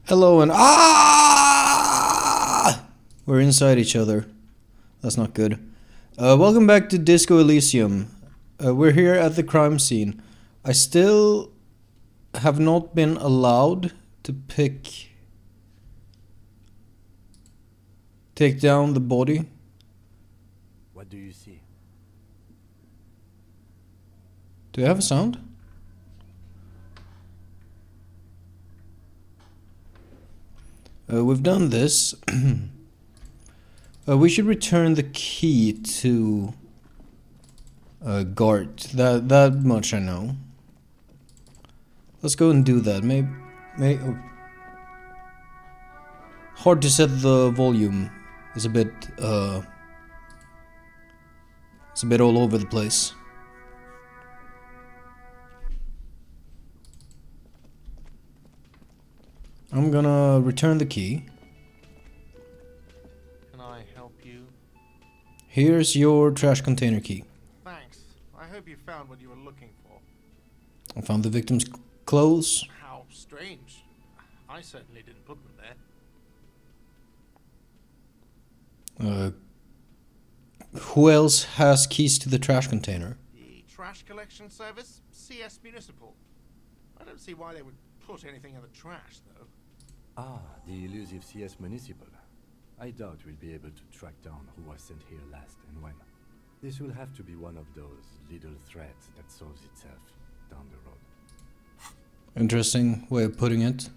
Hello and we're inside each other. That's not good. Welcome back to Disco Elysium. We're here at the crime scene. I still have not been allowed to take down the body. What do you see? Do you have a sound? We've done this. We should return the key to Gart. That much I know. Let's go and do that. Oh. Hard to set the volume. It's a bit all over the place. I'm gonna return the key. Can I help you? Here's your trash container key. Thanks. I hope you found what you were looking for. I found the victim's clothes. How strange. I certainly didn't put them there. Who else has keys to the trash container? The trash collection service? CS Municipal. I don't see why they would put anything in the trash, though. Ah, the elusive CS Municipal. I doubt we'll be able to track down who was sent here last and when. This will have to be one of those little threads that solves itself down the road. Interesting way of putting it.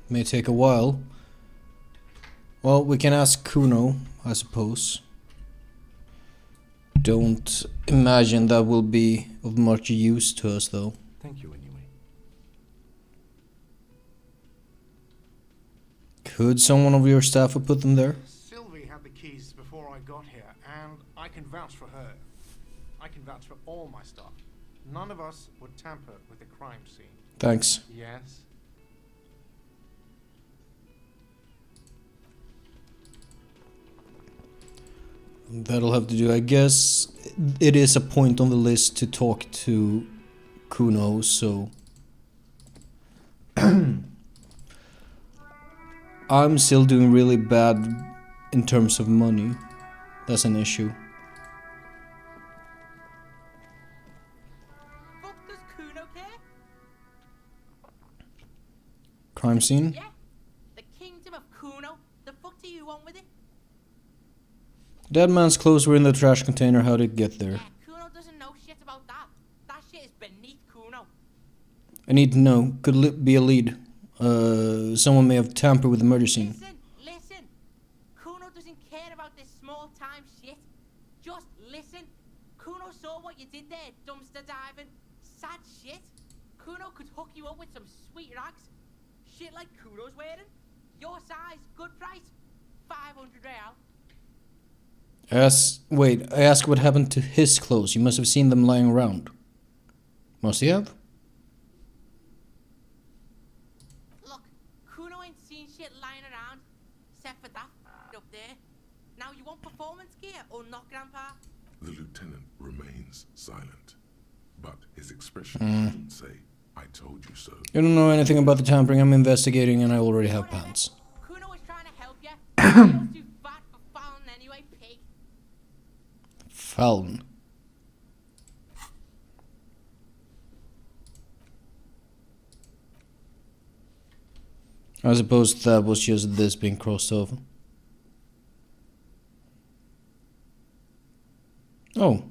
May take a while. Well, we can ask Kuno, I suppose. Don't imagine that will be of much use to us, though. Thank you anyway. Could someone of your staff have put them there? Sylvie had the keys before I got here, and I can vouch for her. I can vouch for all my staff. None of us would tamper with the crime scene. Thanks. Yes? That'll have to do. I guess it is a point on the list to talk to Kuno, so... I'm still doing really bad in terms of money. That's an issue. Fuck does Kuno care? Crime scene? Yeah? The kingdom of Kuno? The fuck do you want with it? Dead man's clothes were in the trash container. How did it get there? Yeah, Kuno doesn't know shit about that. That shit is beneath Kuno. I need to know. Could be a lead. Someone may have tampered with the murder scene. Listen. Kuno doesn't care about this small time shit. Just listen. Kuno saw what you did there, dumpster diving. Sad shit. Kuno could hook you up with some sweet rags. Shit like Kuno's wearing. Your size, good price. 500 real. I asked what happened to his clothes. You must have seen them lying around. Must he have? Look, Kuno ain't seen shit lying around. Except for that up there. Now you want performance gear or not, Grandpa? The lieutenant remains silent, but his expression doesn't say, "I told you so." You don't know anything about the tampering. I'm investigating and I already have pants. Kuno was trying to help you. You're too fat for fouling anyway, pig. Fallen. I suppose that was just this being crossed over. Oh,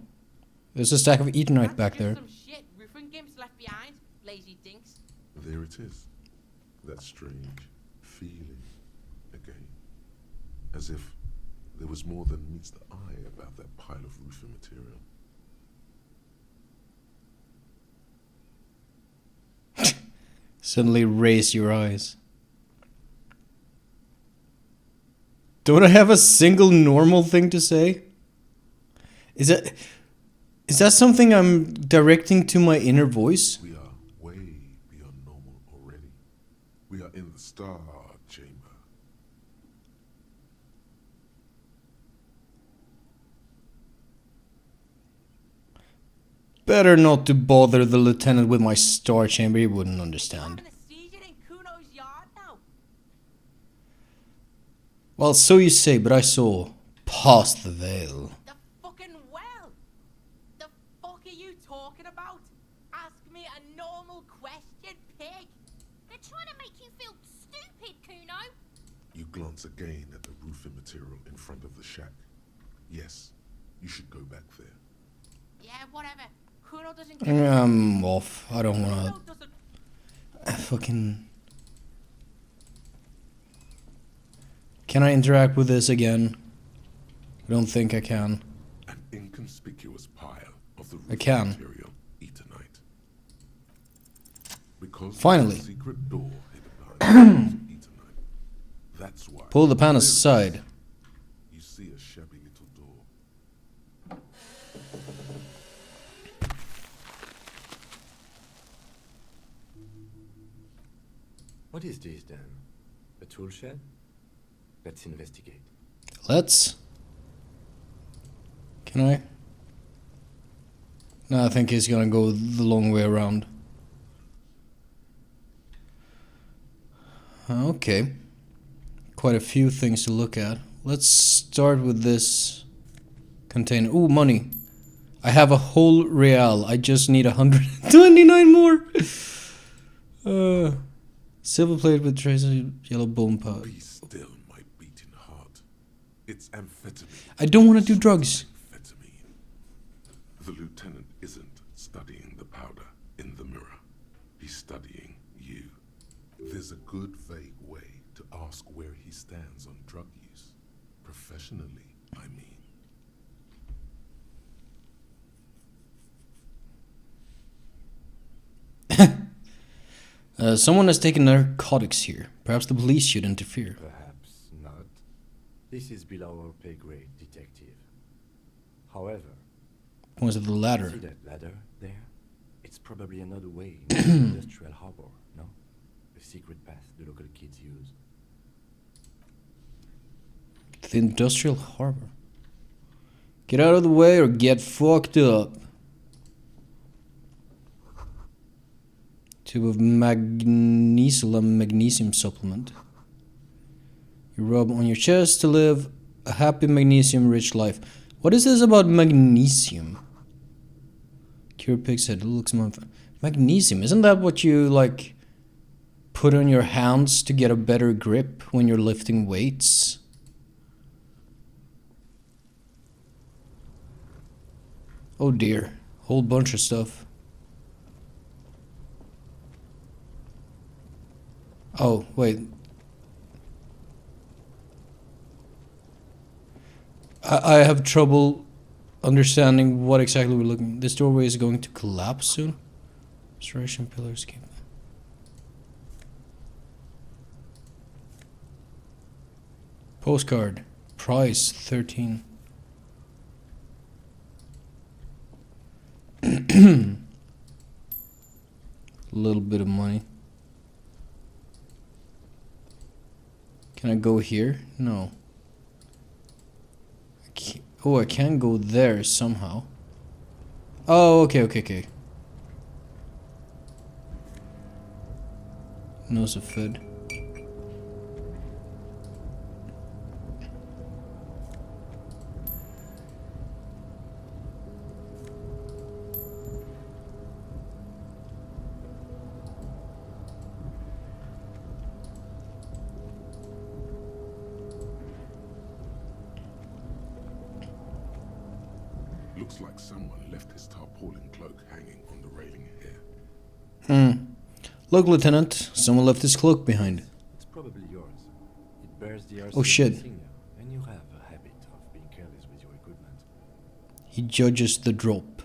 there's a stack of Eternite back there. Some shit roofing gimps left behind, lazy dinks. There it is. That strange feeling again. As if there was more than meets the eye about that pile of roofing material. Suddenly raise your eyes. Don't I have a single normal thing to say? Is that something I'm directing to my inner voice? We are way beyond normal already. We are in the star chamber. Better not to bother the lieutenant with my star chamber, he wouldn't understand. Having a seizure in Kuno's yard now. Well, so you say, but I saw past the veil. The fucking well. The fuck are you talking about? Ask me a normal question, pig. They're trying to make you feel stupid, Kuno. You glance again at the roofing material in front of the shack. Yes, you should go back there. Yeah, whatever. Kuno doesn't care. I'm off. I don't wanna Kuno doesn't. fucking... Can I interact with this again? I don't think I can. An inconspicuous pile of the I can. roofing material, Eternite. Because Finally. there's a secret door hidden behind the Eternite. That's why. Pull the panels aside. You see a shabby little door. What is this then? A tool shed? Let's investigate. Let's. Can I? No, I think he's gonna go the long way around. Okay. Quite a few things to look at. Let's start with this container. Ooh, money. I have a whole real. I just need 129 more. Silver plate with traces of yellow bone powder. Be still, my beating heart. It's amphetamine. I don't want to do drugs. Amphetamine. The lieutenant isn't studying the powder in the mirror. He's studying you. There's a good vague way to ask where he stands on drug use. Professionally, I mean. Someone has taken narcotics here. Perhaps the police should interfere. Perhaps not. This is below our pay grade, detective. However, Points at the ladder. see that ladder there? It's probably another way into the industrial harbor, no? A secret path the local kids use. The industrial harbor. Get out of the way or get fucked up. Tube of magnesium supplement. You rub on your chest to live a happy magnesium-rich life. What is this about magnesium? Cure pig's head. Looks more magnesium. Isn't that what you like put on your hands to get a better grip when you're lifting weights? Oh dear. Whole bunch of stuff. Oh, wait. I have trouble understanding what exactly we're looking. This doorway is going to collapse soon. Restoration pillars keep. Postcard. Price 13. A little bit of money. Can I go here? No. Oh, I can go there somehow. Oh, okay. Nose of food. Looks like someone left his tarpaulin cloak hanging on the railing here. Look, Lieutenant. Someone left his cloak behind. It's probably yours. It bears the Oh, shit. insignia, and you have a habit of being careless with your equipment. He judges the drop.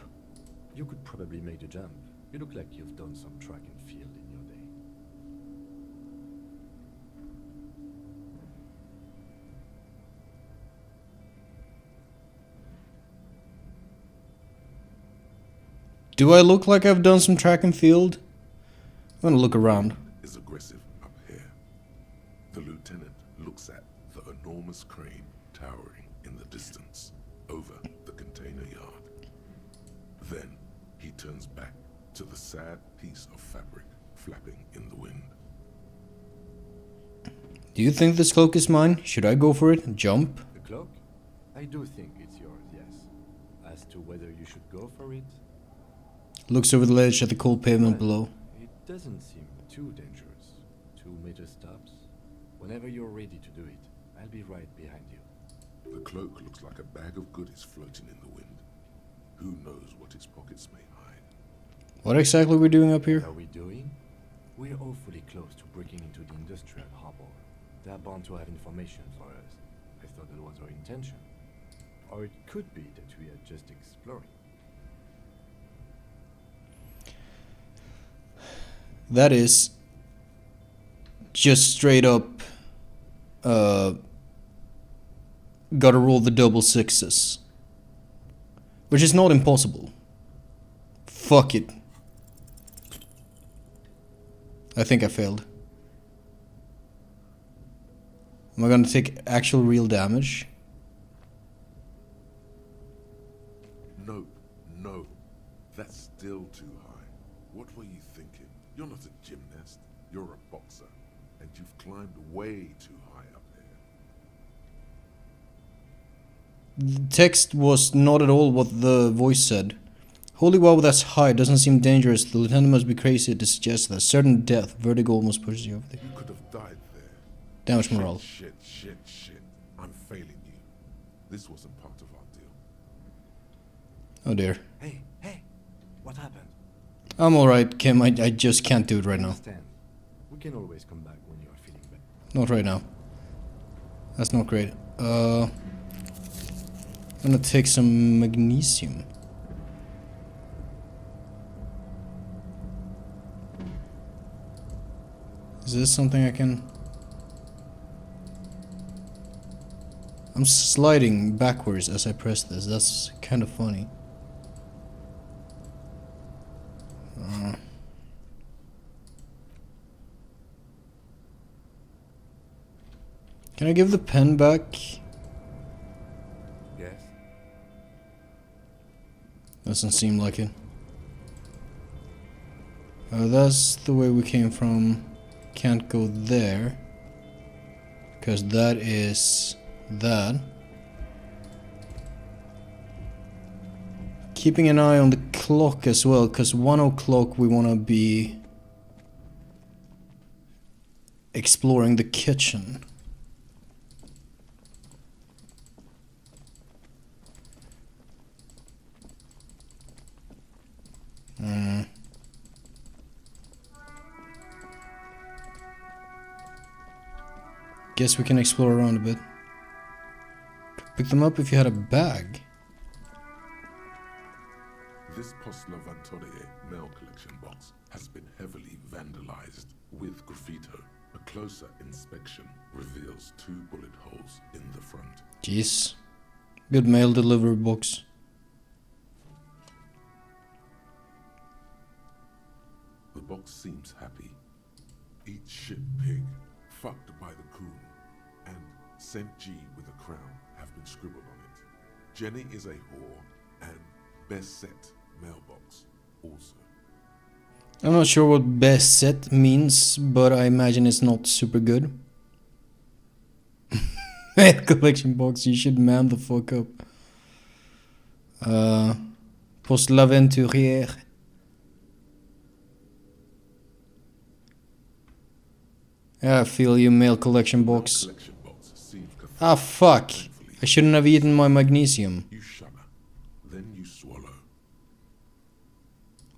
You could probably make the jump. You look like you've done some track and field in your day. Do I look like I've done some track and field? I'm gonna look around. Is aggressive up here. The lieutenant looks at the enormous crane towering in the distance over the container yard. Then He turns back to the sad piece of fabric flapping in the wind. Do you think this cloak is mine? Should I go for it? Jump? The cloak? I do think it's yours, yes. As to whether you should go for it, Looks over the ledge at the cold pavement below. it doesn't seem too dangerous. 2 meter stops. Whenever you're ready to do it, I'll be right behind you. The cloak looks like a bag of goodies floating in the wind. Who knows what its pockets may hide? What exactly are we doing up here? What are we doing? We're awfully close to breaking into the industrial harbor. They're bound to have information for us. I thought that was our intention. Or it could be that we are just exploring. That is just straight up gotta roll the double sixes. Which is not impossible. Fuck it. I think I failed. Am I gonna take actual real damage? No, no. That's still too high. What were you thinking? You're not a gymnast. You're a boxer. And you've climbed way too high up there. The text was not at all what the voice said. Holy wow, that's high. Doesn't seem dangerous. The lieutenant must be crazy to suggest that. Certain death. Vertigo almost pushes you over there. You could have died there. Damage morale. Shit. I'm failing you. This wasn't part of our deal. Oh dear. Hey, what happened? I'm alright, Kim. I just can't do it right now. Understand. We can always come back when you are feeling better. Not right now. That's not great. I'm gonna take some magnesium. Is this something I can... I'm sliding backwards as I press this. That's kind of funny. Can I give the pen back? Yes? Doesn't seem like it. That's the way we came from. Can't go there. Because that is that. Keeping an eye on the clock as well, because 1 o'clock we want to be exploring the kitchen. Guess we can explore around a bit. Pick them up if you had a bag. This Post-Levantorie mail collection box has been heavily vandalized with graffito. A closer inspection reveals 2 bullet holes in the front. Jeez. Good mail delivery box. The box seems happy. Eat shit pig, fucked by the coon, and Saint G with a crown have been scribbled on it. Jenny is a whore, and best set mailbox also. I'm not sure what best set means, but I imagine it's not super good. Mail collection box, you should man the fuck up. Post l'aventurière. Yeah, I feel you, mail collection box. Collection box seems Ah, fuck. I shouldn't have eaten my magnesium. You shudder, then you swallow.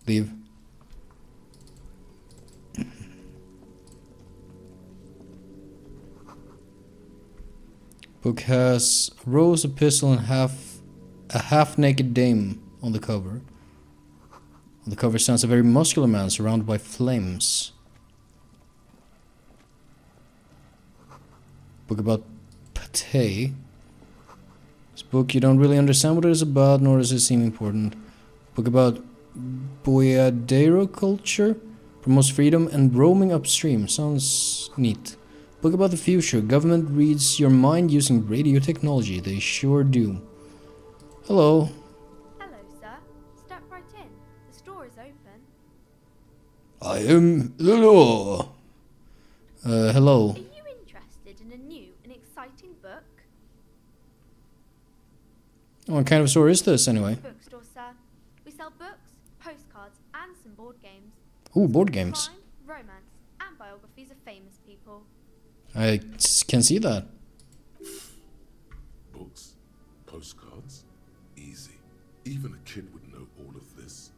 Leave. Book has a rose, a pistol, and a half-naked dame on the cover. On the cover stands a very muscular man surrounded by flames. Book about pate. This book, you don't really understand what it is about, nor does it seem important. Book about boyadero culture, promotes freedom and roaming upstream. Sounds neat. Book about the future. Government reads your mind using radio technology. They sure do. Hello. Hello, sir. Step right in. The I am the law. Hello. Are you interested in a new and exciting book? What kind of store is this, anyway? Bookstore, sir. We sell books, postcards, and some board games. Ooh, board games. Crime, romance, and biographies of famous people. Can see that. Books, postcards, easy. Even a kid would know all of this.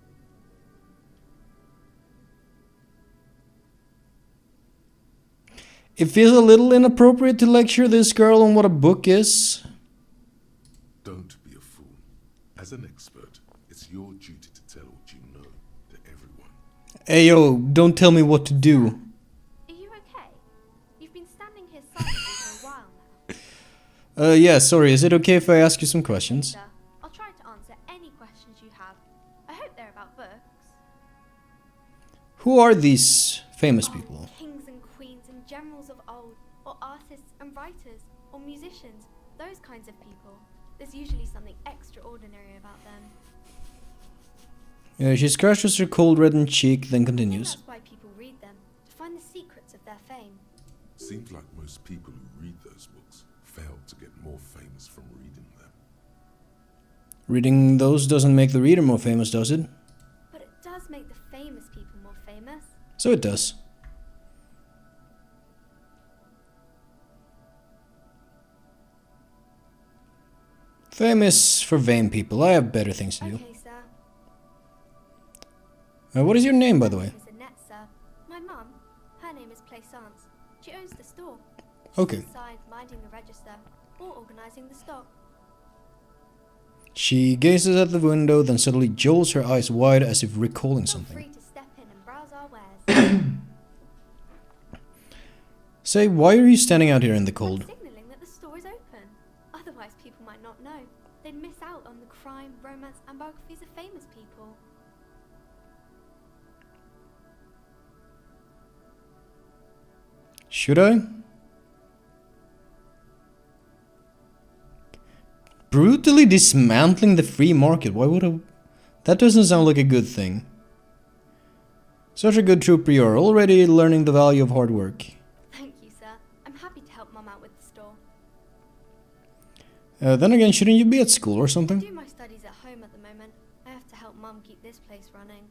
It feels a little inappropriate to lecture this girl on what a book is. Don't be a fool. As an expert, it's your duty to tell what you know to everyone. Hey yo, don't tell me what to do. Are you okay? You've been standing here silently for a while now. Yeah, sorry, is it okay if I ask you some questions? Sir, I'll try to answer any questions you have. I hope they're about books. Who are these famous people? Kings and queens and generals of old, or artists and writers, or musicians, those kinds of people. There's usually something extraordinary about them. She scratches her cold reddened cheek, then I think continues. that's why people read them, to find the secrets of their fame. Seems like most people who read those books fail to get more famous from reading them. Reading those doesn't make the reader more famous, does it? But it does make the famous people more famous. So it does. Famous for vain people. I have better things to do. Okay, sir. What is your name, by the way? My name is Annette, sir. My mum, her name is Plaisance. She owns the store. Okay. She's inside minding the register or organising the stock. She gazes at the window, then suddenly jolts her eyes wide as if recalling Feel something. free to step in and browse our wares. Say, why are you standing out here in the I'm cold? signalling that the store is open. Otherwise, people might not know. They'd miss out on the crime, romance, and biographies of famous people. Should I? Brutally dismantling the free market. Why would I? That doesn't sound like a good thing. Such a good trooper you are, already learning the value of hard work. Thank you, sir. I'm happy to help Mum out with the store. Then again, shouldn't you be at school or I something? do my studies at home at the moment. I have to help Mum keep this place running.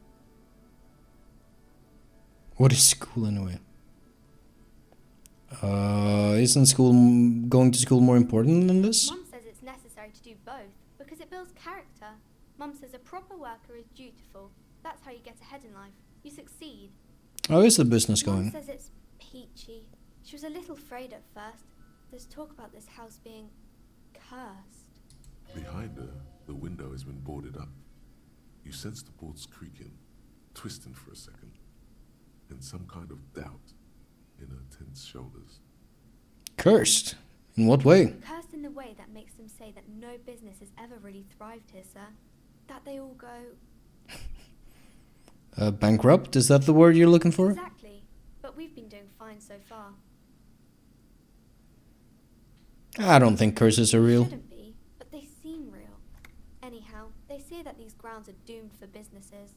What is school anyway? Isn't going to school more important than this? Mum says it's necessary to do both because it builds character. Mum says a proper worker is dutiful. That's how you get ahead in life. You succeed. How is the business Mum going? says it's peachy. She was a little afraid at first. There's talk about this house being cursed. Behind her, the window has been boarded up. You sense the boards creaking, twisting for a second, and some kind of doubt in her tense shoulders. Cursed? In what way? Cursed in the way that makes them say that no business has ever really thrived here, sir. That they all go... Bankrupt? Is that the word you're looking for? Exactly. But we've been doing fine so far. I don't think curses are real. Shouldn't be, but they seem real. Anyhow, they say that these grounds are doomed for businesses.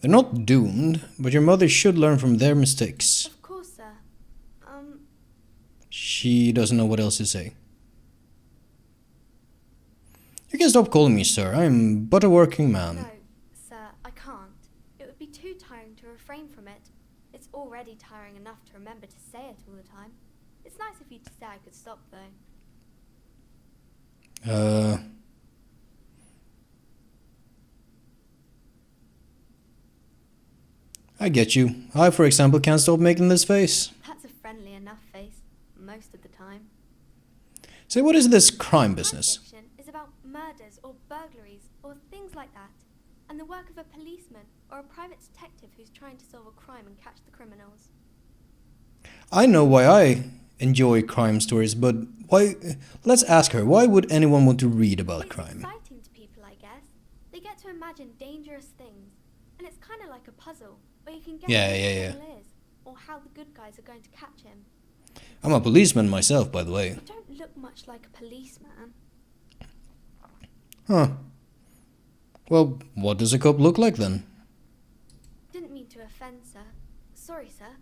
They're not doomed, but your mother should learn from their mistakes. Of course, sir. She doesn't know what else to say. You can stop calling me sir. I'm but a working man. No, sir, I can't. It would be too tiring to refrain from it. It's already tiring enough to remember to say it all the time. It's nice of you to say I could stop, though. I get you. I, for example, can't stop making this face. That's a friendly enough face, most of the time. Say, what is this crime business? Crime fiction is about murders or burglaries or things like that, and the work of a policeman or a private detective who's trying to solve a crime and catch the criminals. I know why I enjoy crime stories, but why? Let's ask her. Why would anyone want to read about It's crime? exciting to people, I guess. They get to imagine dangerous things, and it's kind of like a puzzle where you can guess Yeah, who yeah, the yeah. criminal is or how the good guys are going to catch him. I'm a policeman myself, by the way. You don't look much like a policeman. Huh. Well, what does a cop look like then? Didn't mean to offend, sir. Sorry, sir.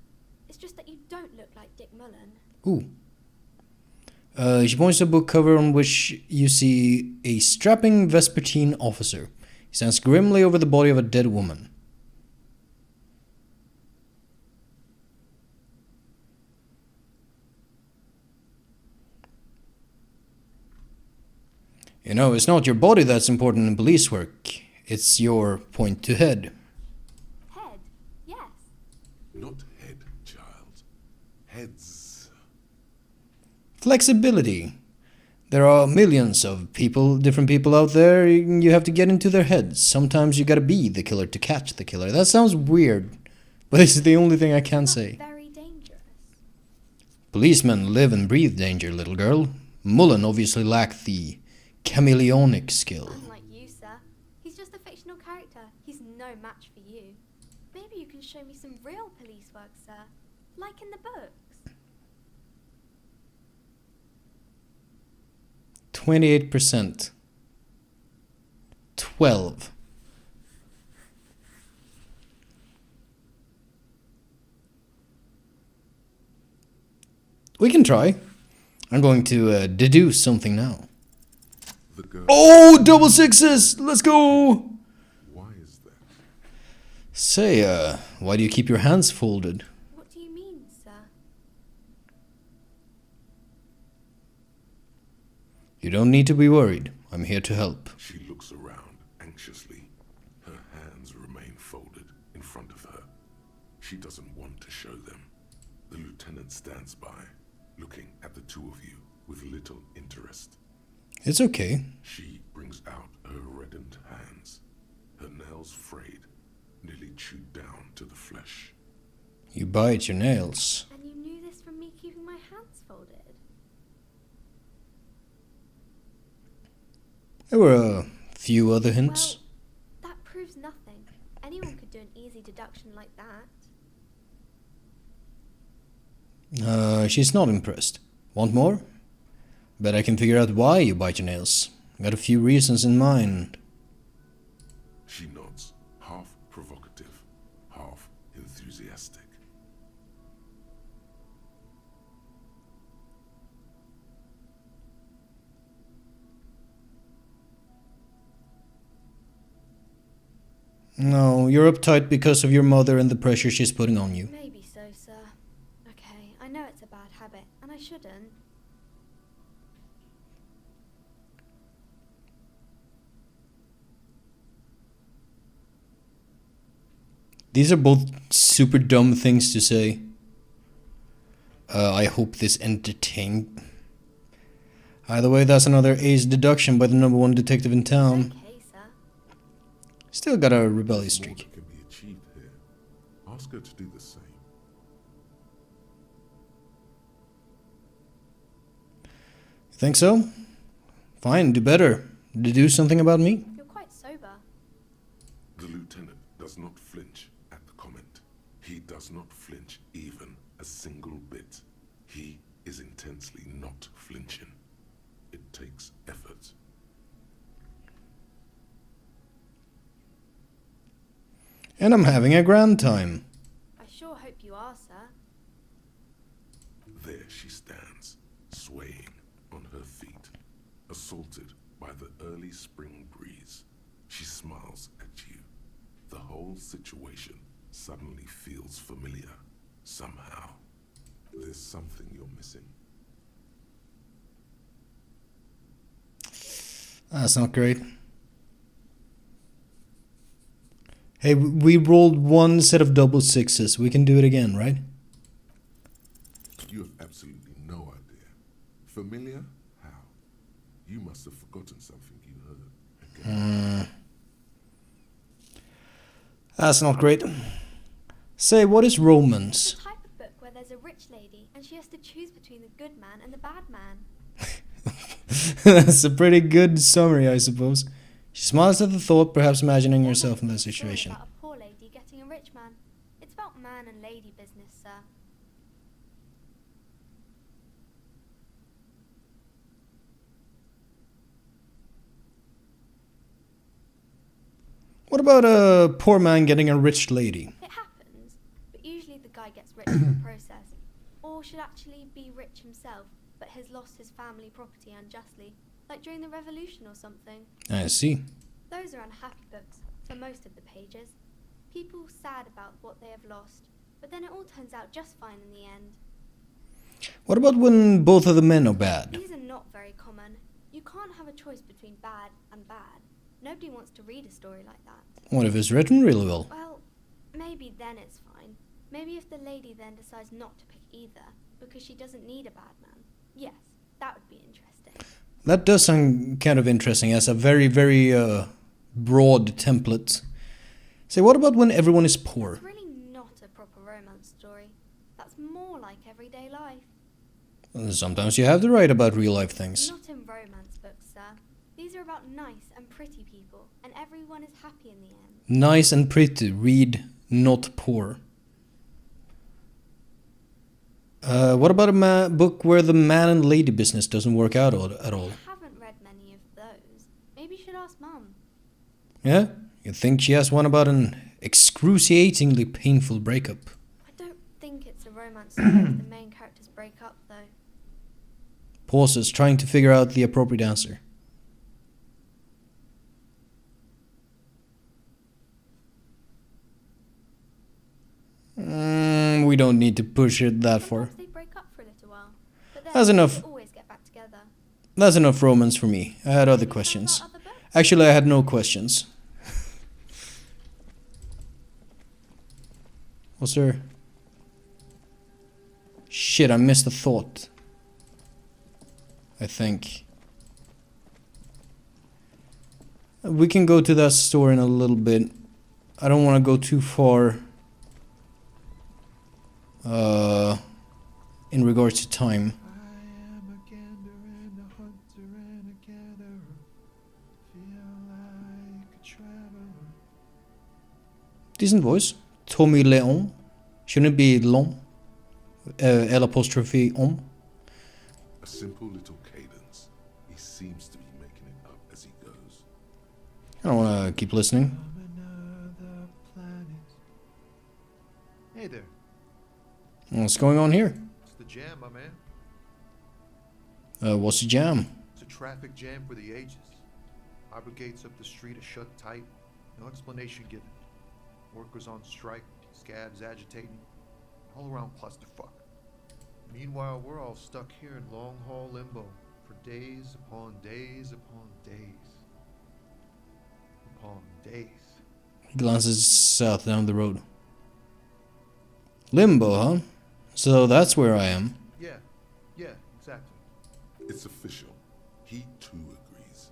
It's just that you don't look like Dick Mullen. Ooh. She points to a book cover on which you see a strapping Vespertine officer. He stands grimly over the body of a dead woman. You know, it's not your body that's important in police work. It's your point to head. Head? Yes. Not head, child. Heads. Flexibility. There are millions of people, different people out there. You have to get into their heads. Sometimes you gotta be the killer to catch the killer. That sounds weird, but it's the only thing I can say. Very dangerous. Policemen live and breathe danger, little girl. Mullen obviously lacked the chameleonic skill. Unlike you, sir. He's just a fictional character. He's no match for you. Maybe you can show me some real police work, sir. Like in the books. 28%. 12. We can try. I'm going to deduce something now. The girl. Oh, double sixes! Let's go! Why is that? Say, why do you keep your hands folded? What do you mean, sir? You don't need to be worried. I'm here to help. She looks around anxiously. Her hands remain folded in front of her. She doesn't want to show them. The lieutenant stands by, looking at the two of you with little interest. It's okay. She brings out her reddened hands, her nails frayed, nearly chewed down to the flesh. You bite your nails. And you knew this from me keeping my hands folded? There were a few other hints. Well, that proves nothing. Anyone could do an easy deduction like that. She's not impressed. Want more? Bet I can figure out why you bite your nails. Got a few reasons in mind. She nods, half provocative, half enthusiastic. No, you're uptight because of your mother and the pressure she's putting on you. Maybe so, sir. Okay, I know it's a bad habit, and I shouldn't. These are both super dumb things to say. I hope this entertained. Either way, that's another ace deduction by the #1 detective in town. Okay, sir. Still got a rebellious There's more streak. that can be achieved here. Ask her to do the same. Think so? Fine, do better. Deduce something about me? You're quite sober. The lieutenant does not flinch at the comment. He does not flinch even a single bit. He is intensely not flinching. It takes effort. And I'm having a grand time. I sure hope you are, sir. There she stands, swaying on her feet, assaulted by the early spring breeze. She smiles at you. The whole situation suddenly feels familiar. Somehow, there's something you're missing. That's not great. Hey, we rolled one set of double sixes. We can do it again, right? You have absolutely no idea. Familiar? How? You must have forgotten something you heard. Again. That's not great. Say, what is It's romance? the type of book where there's a rich lady and she has to choose between the good man and the bad man. That's a pretty good summary, I suppose. She smiles at the thought, perhaps imagining Or herself in maybe that it's a story situation. about a poor lady getting a rich man. It's about man and lady business, sir. about a poor man getting a rich lady? It happens, but usually the guy gets rich in the process. Or should actually be rich himself, but has lost his family property unjustly, like during the revolution or something. I see. Those are unhappy books, for most of the pages. People sad about what they have lost, but then it all turns out just fine in the end. What about when both of the men are bad? These are not very common. You can't have a choice between bad and bad. Nobody wants to read a story like that. What if it's written really well? Well, maybe then it's fine. Maybe if the lady then decides not to pick either, because she doesn't need a bad man. Yes, that would be interesting. That does sound kind of interesting as a very, very broad template. Say, what about when everyone is poor? It's really not a proper romance story. That's more like everyday life. Sometimes you have to write about real life things. Not in romance books, sir. These are about nice and pretty people, and everyone is happy in the end. Nice and pretty, read not poor. What about a book where the man and lady business doesn't work out at all? I haven't read many of those. Maybe you should ask Mum. Yeah? You think she has one about an excruciatingly painful breakup? I don't think it's a romance story if the main characters break up, though. Pauses, trying to figure out the appropriate answer. We don't need to push it that far. Sometimes they break up for a little while, but then That's enough. they always get back together. That's enough romance for me. I had other Have you questions. thought about other books? Actually, I had no questions. Was there... Shit, I missed a thought. I think. We can go to that store in a little bit. I don't want to go too far. In regards to time. I am a gander and a hunter and a gatherer. Feel like a traveler. Decent voice. Tommy Leon. Shouldn't it be Lon? L apostrophe on. A simple little cadence. He seems to be making it up as he goes. I don't want to keep listening. From another planet. Hey there. What's going on here? It's the jam, my man. What's the jam? It's a traffic jam for the ages. Arbor gates up the street are shut tight. No explanation given. Workers on strike. Scabs agitating. All around clusterfuck. Meanwhile, we're all stuck here in long-haul limbo for days upon days upon days. Upon days. He glances south down the road. Limbo, huh? So that's where I am. Yeah, exactly. It's official. He too agrees.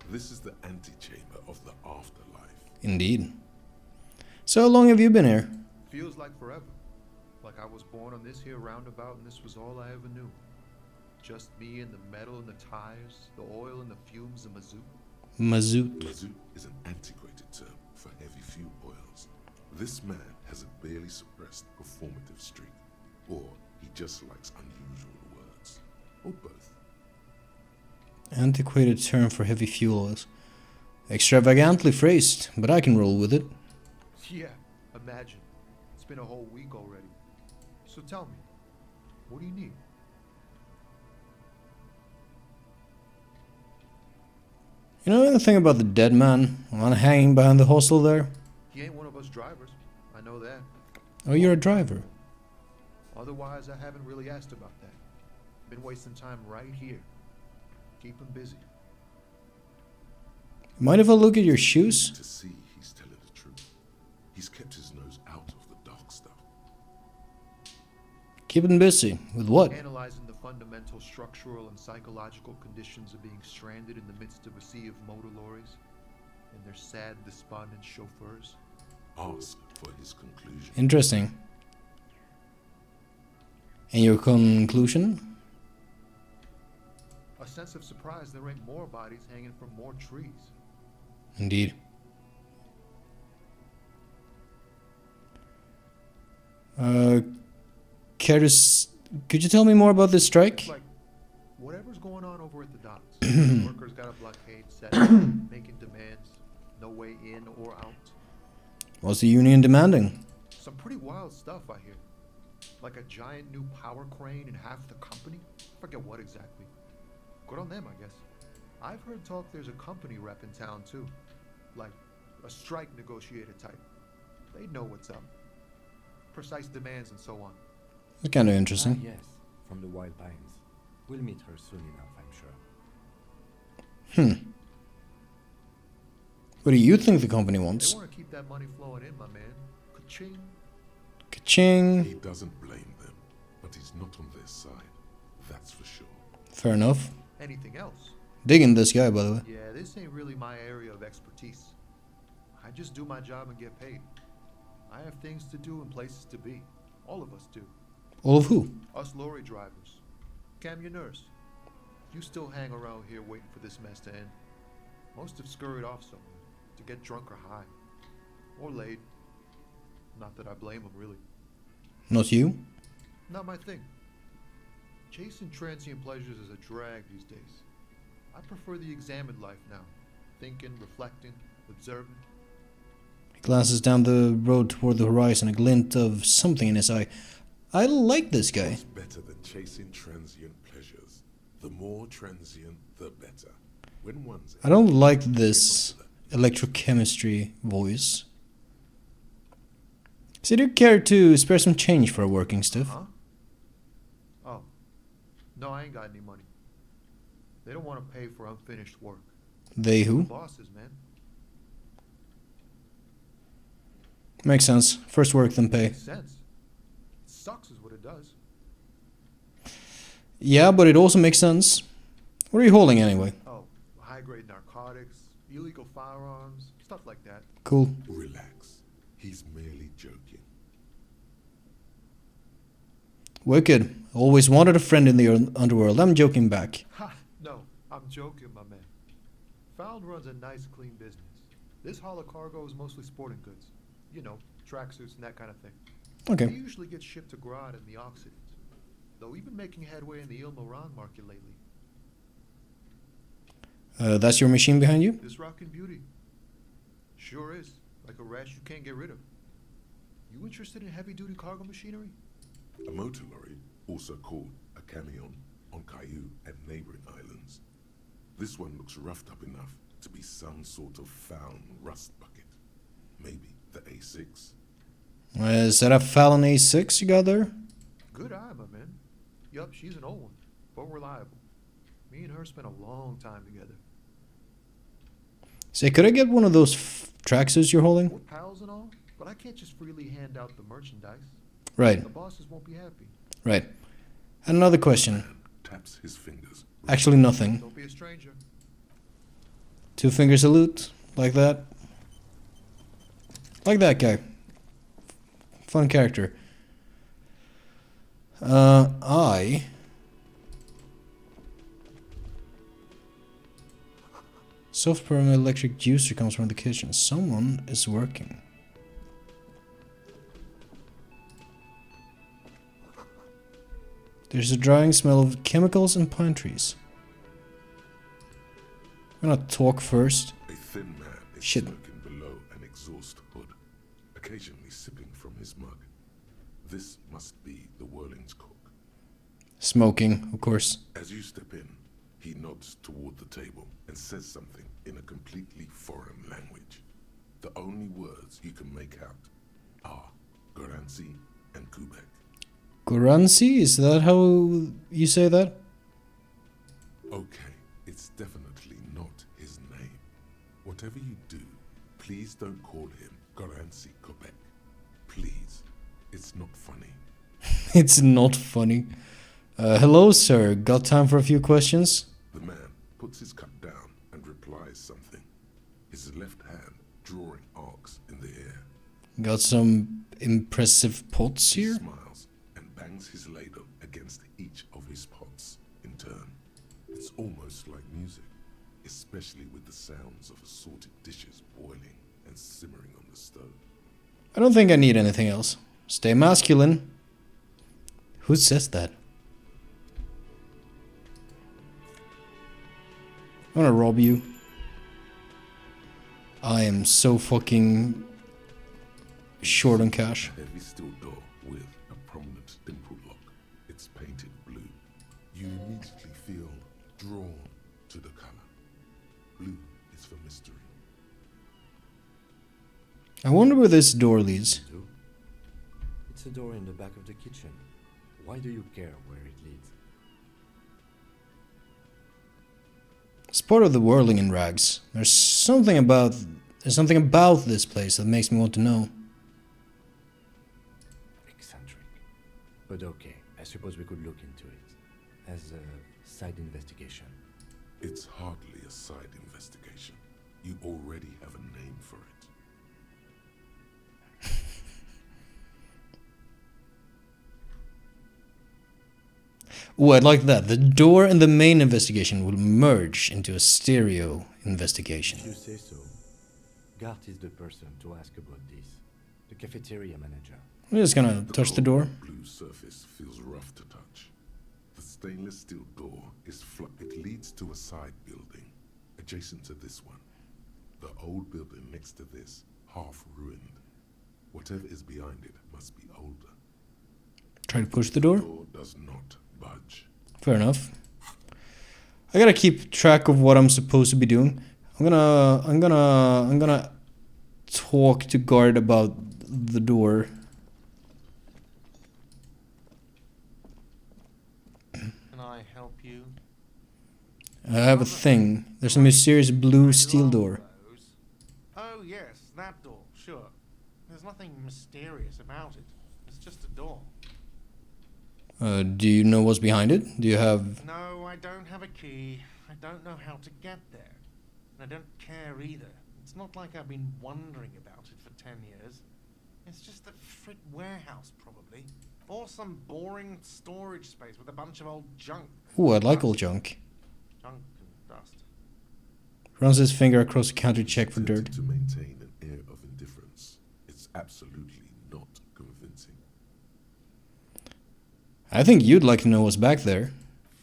This is the antechamber of the afterlife. Indeed. So how long have you been here? Feels like forever. Like I was born on this here roundabout and this was all I ever knew. Just me and the metal and the tires, the oil and the fumes of mazout. Mazout. Mazout is an antiquated term for heavy fuel oils. This man has a barely suppressed performative streak, or he just likes unusual words, or both. Antiquated term for heavy fuel oils. Extravagantly phrased, but I can roll with it. Yeah, imagine. It's been a whole week already. So tell me, what do you need? You know anything about the dead man hanging behind the hostel there? He ain't one of us drivers. I know that. Oh, you're a driver. Otherwise, I haven't really asked about that. Been wasting time right here. Keep him busy. Mind if I look at your shoes? To see he's telling the truth. He's kept his nose out of the dark stuff. Keeping busy. With what? Analyzing the fundamental structural and psychological conditions of being stranded in the midst of a sea of motor lorries and their sad, despondent chauffeurs. Ask for his conclusion. Interesting. And your conclusion? A sense of surprise there ain't more bodies hanging from more trees. Indeed. Could you tell me more about this strike? Like, whatever's going on over at the docks. Workers got a blockade set, making demands, no way in or out. What's the union demanding? Some pretty wild stuff, I hear. Like a giant new power crane in half the company? Forget what exactly. Good on them, I guess. I've heard talk there's a company rep in town, too. Like, a strike negotiator type. They know what's up. Precise demands and so on. It's kind of interesting. Yes, from the Wild Pines. We'll meet her soon enough, I'm sure. What do you think the company They wants? want to keep that money flowing in, my man. Ka-ching. Ka-ching. He doesn't blame them, but he's not on their side. That's for sure. Fair enough. Anything else? Digging this guy, by the way. Yeah, this ain't really my area of expertise. I just do my job and get paid. I have things to do and places to be. All of us do. All of who? Us lorry drivers. Cam, your nurse. You still hang around here waiting for this mess to end. Most have scurried off somewhere to get drunk or high. Or laid. Not that I blame them, really. Not you? Not my thing. Chasing transient pleasures is a drag these days. I prefer the examined life now. Thinking, reflecting, observing. He glances down the road toward the horizon, a glint of something in his eye. I like this guy. What's better than chasing transient pleasures? The more transient, the better. When one's I don't like this electrochemistry voice. So do you care to spare some change for a working stiff? Huh? Oh. No, I ain't got any money. They don't want to pay for unfinished work. They who? Bosses, man. Makes sense. First work, then pay. Makes sense. It sucks is what it does. Yeah, but it also makes sense. What are you holding anyway? Oh, high-grade narcotics, illegal firearms, stuff like that. Cool. Relax. He's merely joking. Wicked. Always wanted a friend in the underworld. I'm joking back. Ha! No, I'm joking, my man. Found runs a nice, clean business. This haul of cargo is mostly sporting goods. You know, tracksuits and that kind of thing. They Okay. usually get shipped to Grad and the Occident. Though we've been making headway in the Il Moran market lately. That's your machine behind you? This rockin' beauty. Sure is. Like a rash you can't get rid of. You interested in heavy-duty cargo machinery? A motor lorry, also called a camion, on Caillou and neighboring islands. This one looks roughed up enough to be some sort of found rust bucket. Maybe the A6. Is that a Fallon A6 you got there? Good eye, my man. Yup, she's an old one, but reliable. Me and her spent a long time together. Say, could I get one of those tracksuits you're holding? We're pals and all, but I can't just freely hand out the merchandise. Right, The bosses won't be happy. right. And another question. Taps his fingers. Actually, nothing. Don't be a stranger. 2 finger salute. Like that. Like that guy. Fun character. Soft purring electric juicer comes from the kitchen. Someone is working. There's a drying smell of chemicals and pine trees. I'm gonna talk first. A thin man is Shit. smoking below an exhaust hood, occasionally sipping from his mug. This must be the Whirling's cook. Smoking, of course. As you step in, he nods toward the table and says something in a completely foreign language. The only words you can make out are Garansi and Kubek. Goransi? Is that how you say that? Okay, it's definitely not his name. Whatever you do, please don't call him Garansi Kubek. Please. It's not funny. It's not funny. Hello, sir. Got time for a few questions? The man puts his cup down and replies something, his left hand drawing arcs in the air. Got some impressive pots He here? smiles and bangs his ladle against each of his pots in turn. It's almost like music, especially with the sounds of assorted dishes boiling and simmering on the stove. I don't think I need anything else. Stay masculine. Who says that? I'm gonna rob you. I am so fucking short on cash. A heavy steel door with a prominent dimple lock. It's painted blue. You immediately feel drawn to the color. Blue is for mystery. I wonder where this door leads. It's a door in the back of the kitchen. Why do you care where it leads? It's part of the whirling in rags. There's something about this place that makes me want to know. Eccentric. But okay, I suppose we could look into it. As a side investigation. It's hardly a side investigation. You already have a name for it. Oh, I'd like that. The door and the main investigation will merge into a stereo investigation. If you say so. Gart is the person to ask about this. The cafeteria manager. I'm just gonna touch the door. Blue surface feels rough to touch. The stainless steel door is it leads to a side building, adjacent to this one. The old building next to this, half ruined. Whatever is behind it must be older. Try to push the door. The door does not budge. Fair enough. I gotta keep track of what I'm supposed to be doing. I'm gonna talk to guard about the door. Can I help you? I have a thing. There's a mysterious blue steel door. Oh yes, that door, sure. There's nothing mysterious about it. It's just a door. Do you know what's behind it? Do you have... No, I don't have a key. I don't know how to get there. And I don't care either. It's not like I've been wondering about it for 10 years. It's just a frit warehouse, probably. Or some boring storage space with a bunch of old junk. Ooh, I like old junk. Junk and dust. Runs his finger across the counter to check for dirt. To maintain an air of indifference, it's absolutely not convincing. I think you'd like to know what's back there.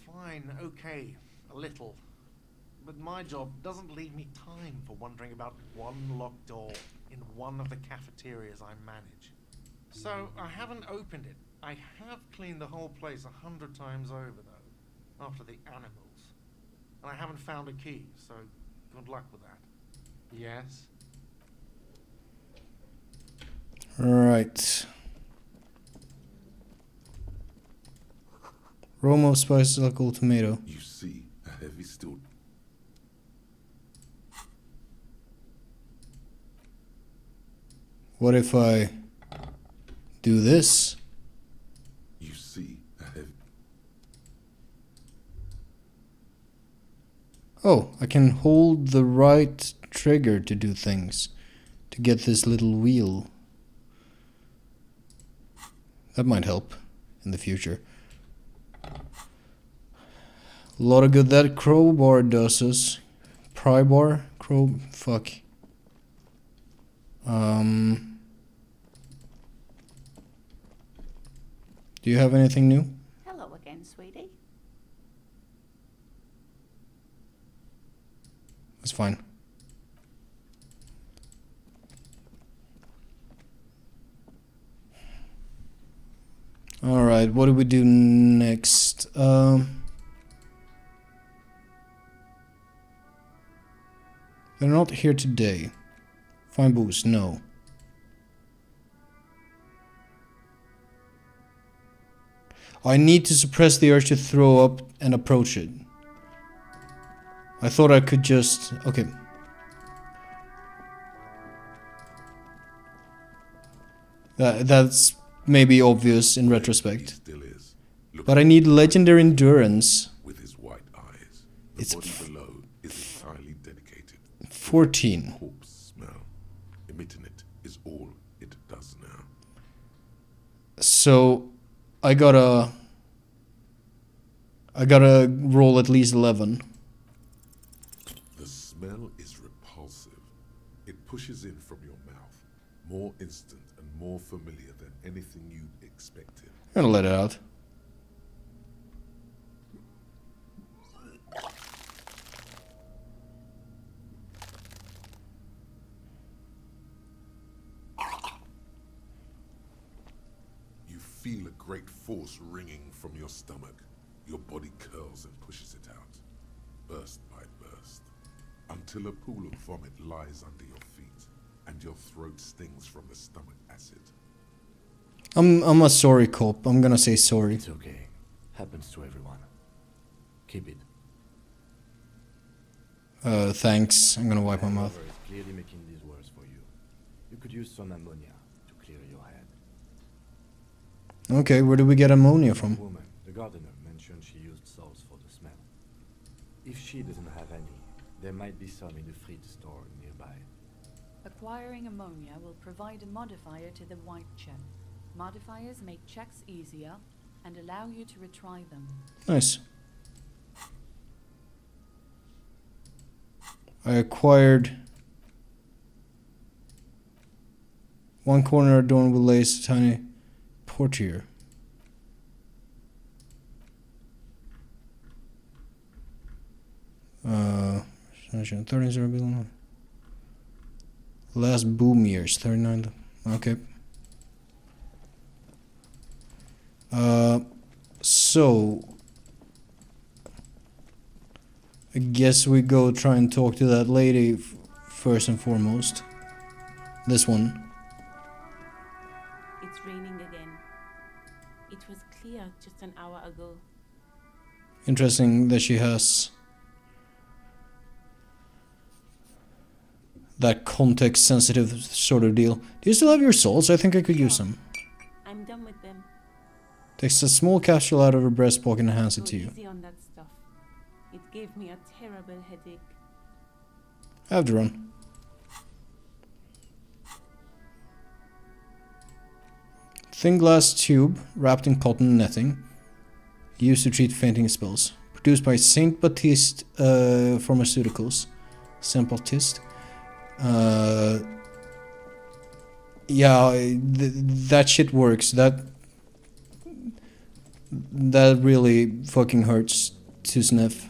Fine, okay, a little. But my job doesn't leave me time for wondering about one locked door in one of the cafeterias I manage. So I haven't opened it. I have cleaned the whole place 100 times over, though, after the animals. And I haven't found a key, so good luck with that. Yes? Right. Roma spices like old tomato. You see a heavy steel. What if I do this? You see a heavy. Oh, I can hold the right trigger to do things. To get this little wheel. That might help in the future. A lot of good that crowbar does us. Pry bar? Fuck. Do you have anything new? Hello again, sweetie. That's fine. Alright, what do we do next? They're not here today. Find booze, no. I need to suppress the urge to throw up and approach it. I thought I could just... Okay. That's maybe obvious in He retrospect. still is. Look But I need legendary endurance. with his white eyes. The It's body below is entirely dedicated. 14. Corpse smell. Emitting it is all it does now. So I gotta roll at least 11. The smell is repulsive. It pushes in from your mouth. More instant and more familiar than anything you expected. I'm gonna let it out. feel a great force ringing from your stomach. Your body curls and pushes it out, burst by burst, until a pool of vomit lies under your feet, and your throat stings from the stomach acid. I'm a sorry cop. I'm gonna say sorry. It's okay. Happens to everyone. Keep it. Thanks. I'm gonna wipe my mouth. Hangover is clearly making this worse for you. You could use some ammonia to clear your head. Okay, where do we get ammonia from? Woman, the gardener, mentioned she used salts for the smell. If she doesn't have any, there might be some in the fridge store nearby. Acquiring ammonia will provide a modifier to the white check. Modifiers make checks easier and allow you to retry them. Nice. I acquired one corner adorned with lace, a tiny portiere. Uh, 13 billion. Last boom years, 39. Okay. So I guess we go try and talk to that lady first and foremost. This one. It's raining again. It was clear just an hour ago. Interesting that she has that context sensitive sort of deal. Do you still have your salts? I think I could use some. I'm done with them. Takes a small capsule out of her breast pocket and hands it Go to you. easy on that stuff. It gave me a terrible headache. I have to run. Thin glass tube wrapped in cotton netting, used to treat fainting spells. Produced by Saint Baptiste Pharmaceuticals. Saint Baptiste. Yeah, that shit works. That really fucking hurts to sniff.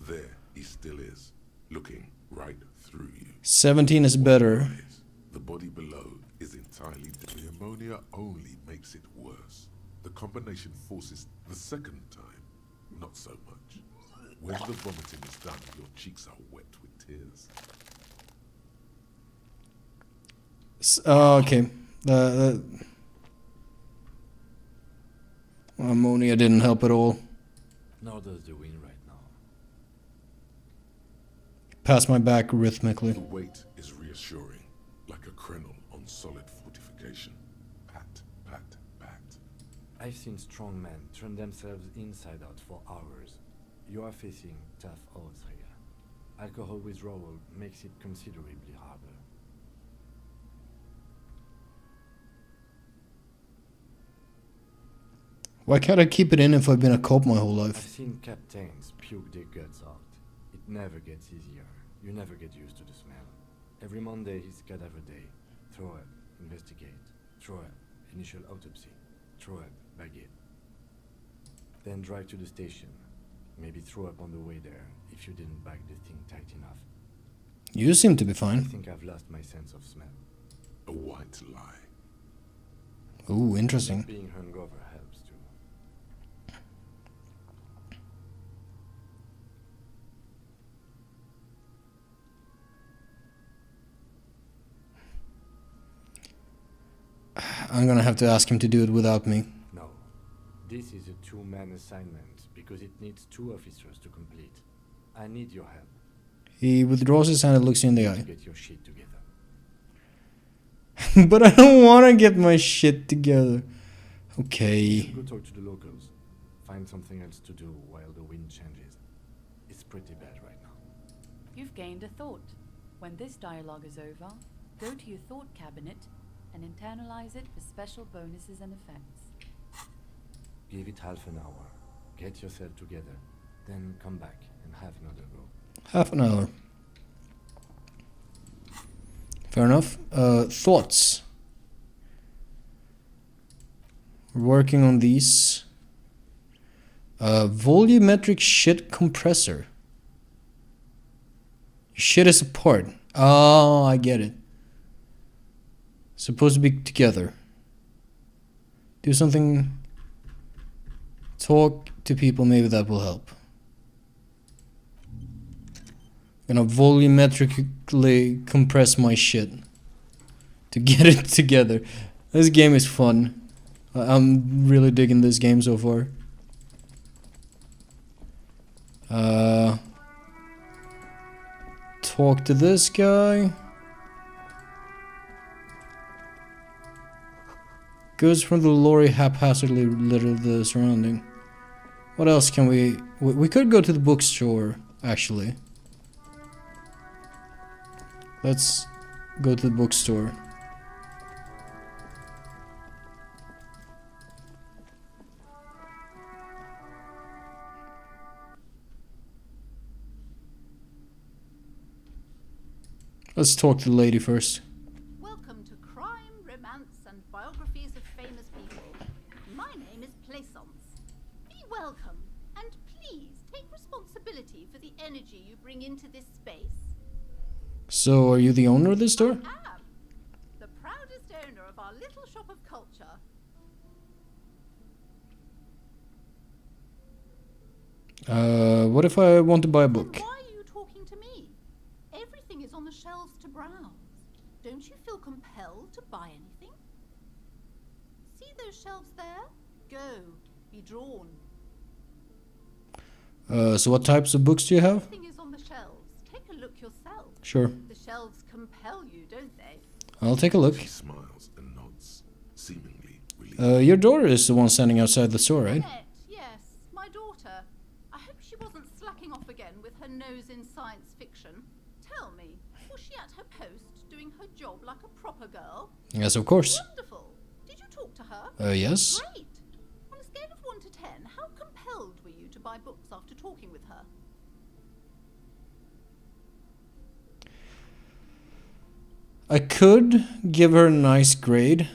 There he still is, looking right through you. 17 is better. The body below is entirely dead. The ammonia only makes it worse. The combination forces the second time, not so much. When the vomiting is done, your cheeks are wet with tears. Okay. Ammonia didn't help at all. Nor does the wind right now. Passed my back rhythmically. The weight is reassuring, like a krenel on solid fortification. Pat, pat, pat. I've seen strong men turn themselves inside out for hours. You are facing tough odds here. Alcohol withdrawal makes it considerably harder. Why can't I keep it in if I've been a cop my whole I've life? seen captains puke their guts out. It never gets easier. You never get used to the smell. Every Monday is cadaver day. Throw up, investigate. Throw up, initial autopsy. Throw up, bag it. Then drive to the station. Maybe throw up on the way there if you didn't bag the thing tight enough. You seem to be I fine. think I've lost my sense of smell. A white lie. Ooh, interesting. Being hungover helps too. I'm gonna have to ask him to do it without me. No. This is a two-man assignment because it needs 2 officers to complete. I need your help. He withdraws his hand and looks you in the to eye. get your shit together. But I don't want to get my shit together. Okay. Go talk to the locals. Find something else to do while the wind changes. It's pretty bad right now. You've gained a thought. When this dialogue is over, go to your thought cabinet and internalize it for special bonuses and effects. Give it half an hour. Get yourself together. Then come back and have another go. Half an hour. Fair enough. Thoughts. We're working on these. Volumetric shit compressor. Shit is apart. Oh, I get it. Supposed to be together. Do something. Talk to people, maybe that will help. Gonna volumetrically compress my shit to get it together. This game is fun. I'm really digging this game so far. Talk to this guy. Goods from the lorry haphazardly litter the surrounding. What else can we could go to the bookstore, actually. Let's go to the bookstore. Let's talk to the lady first. Welcome to Crime, Romance, and Biographies of Famous People. My name is Plaisance. Be welcome, and please take responsibility for the energy you bring into this space. So, are you the owner of this store? I am the proudest owner of our little shop of culture. What if I want to buy a book? Then why are you talking to me? Everything is on the shelves to browse. Don't you feel compelled to buy anything? See those shelves there? Go, be drawn. So what types of books do you have? Everything is on the shelves. Take a look yourself. Sure. The shelves compel you, don't they? I'll take a look. She smiles and nods, seemingly relieved. Your daughter is the one standing outside the store, right? Annette, yes, my daughter. I hope she wasn't slacking off again with her nose in science fiction. Tell me, was she at her post doing her job like a proper girl? Yes, of course. Wonderful. Did you talk to her? Yes. Great. On a scale of 1 to 10, how compelled were you to buy books after talking with her? I could give her a nice grade,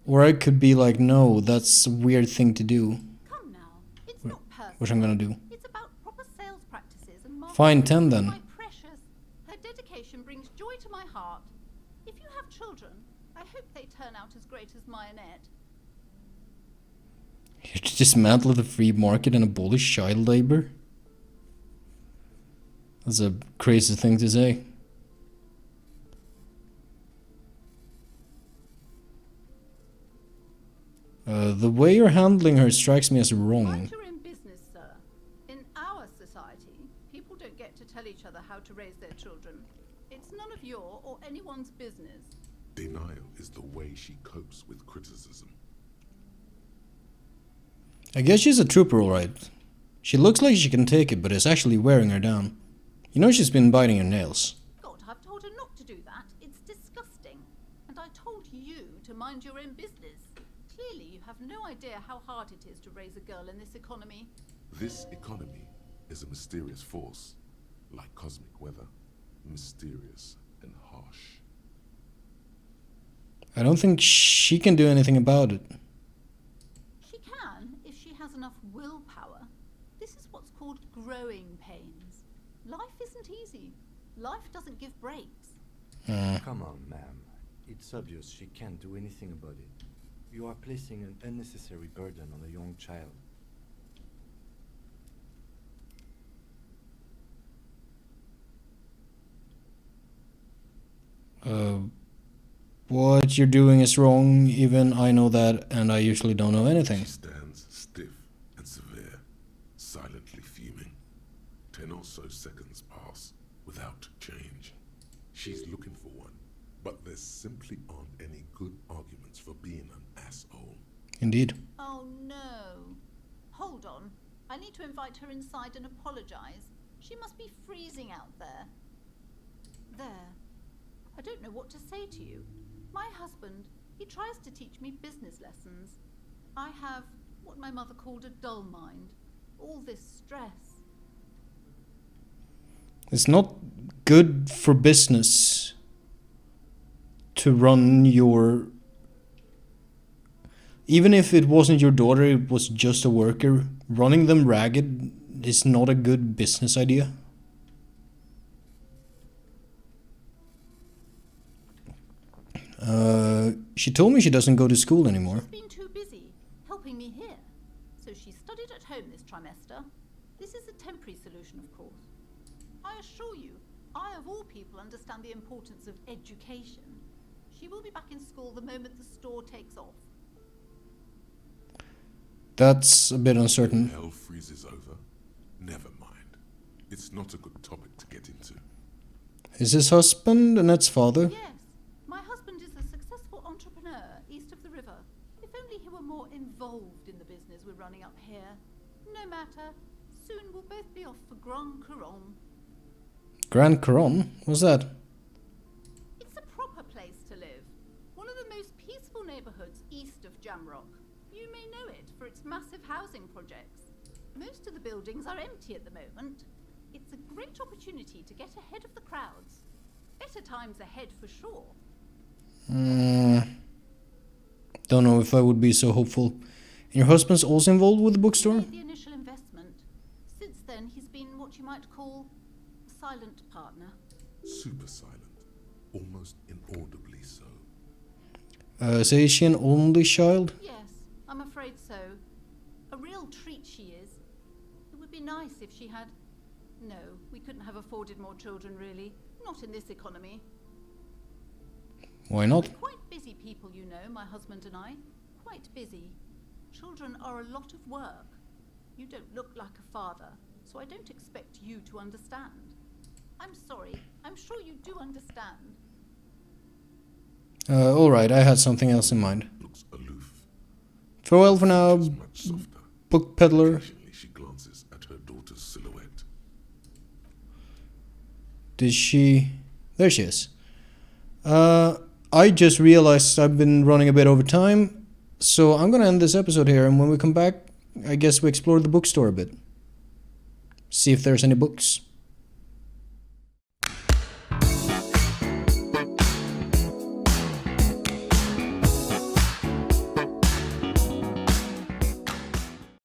or I could be like, no, that's a weird thing to do, Come now, it's not personal. which I'm gonna do. It's about proper sales practices and marketing. Fine, 10 then. My precious, her dedication brings joy to my heart. If you have children, I hope they turn out as great as my Annette. You to dismantle the free market and abolish child labor? That's a crazy thing to say. The way you're handling her strikes me as wrong. Mind your own business, sir. In our society, people don't get to tell each other how to raise their children. It's none of your or anyone's business. Denial is the way she copes with criticism. I guess she's a trooper, alright. She looks like she can take it, but it's actually wearing her down. You know she's been biting her nails. God, I've told her not to do that. It's disgusting. And I told you to mind your own business. Clearly, you have no idea how hard it is to raise a girl in this economy. This economy is a mysterious force, like cosmic weather, mysterious and harsh. I don't think she can do anything about it. She can, if she has enough willpower. This is what's called growing pains. Life isn't easy. Life doesn't give breaks. Come on, ma'am. It's obvious she can't do anything about it. You are placing an unnecessary burden on a young child. What you're doing is wrong, even I know that, and I usually don't know anything. She stands stiff and severe, silently fuming. 10 or so seconds pass without change. She's looking for one, but there simply aren't any good arguments for being an asshole. Indeed. Oh no. Hold on. I need to invite her inside and apologize. She must be freezing out there. There. I don't know what to say to you. My husband, he tries to teach me business lessons. I have what my mother called a dull mind. All this stress. It's not good for business to run your... Even if it wasn't your daughter, it was just a worker, running them ragged is not a good business idea. Uh, She told me she doesn't go to school anymore. She's been too busy. helping me here. So she studied at home this trimester. This is a temporary solution, of course. I assure you, I of all people understand the importance of education. She will be back in school the moment the store takes off. That's a bit uncertain. Hell freezes over. Never mind. It's not a good topic to get into. Is his husband Annette's father? Yes, my husband is a successful entrepreneur east of the river. If only he were more involved in the business we're running up here. No matter. Soon we'll both be off for Grand Couronne. Grand Couronne? What's that? It's a proper place to live. One of the most peaceful neighborhoods east of Jamrock. You may know it for its massive housing projects. Most of the buildings are empty at the moment. It's a great opportunity to get ahead of the crowds. Better times ahead for sure. Don't know if I would be so hopeful. And your husband's also involved with the bookstore? The initial investment. Since then, he's been what you might call a silent partner. Super silent. Almost inaudibly so. So is she an only child? Yes, I'm afraid so. A real treat she is. It would be nice if she had... No, we couldn't have afforded more children, really. Not in this economy. Why not? We're quite busy people, you know, my husband and I. Quite busy. Children are a lot of work. You don't look like a father, so I don't expect you to understand. I'm sorry. I'm sure you do understand. Alright, I had something else in mind. Looks aloof. Farewell for now, She's much softer. book peddler. Occasionally she glances at her daughter's silhouette. Did she... There she is. I just realized I've been running a bit over time, so I'm gonna end this episode here, and when we come back, I guess we explore the bookstore a bit. See if there's any books.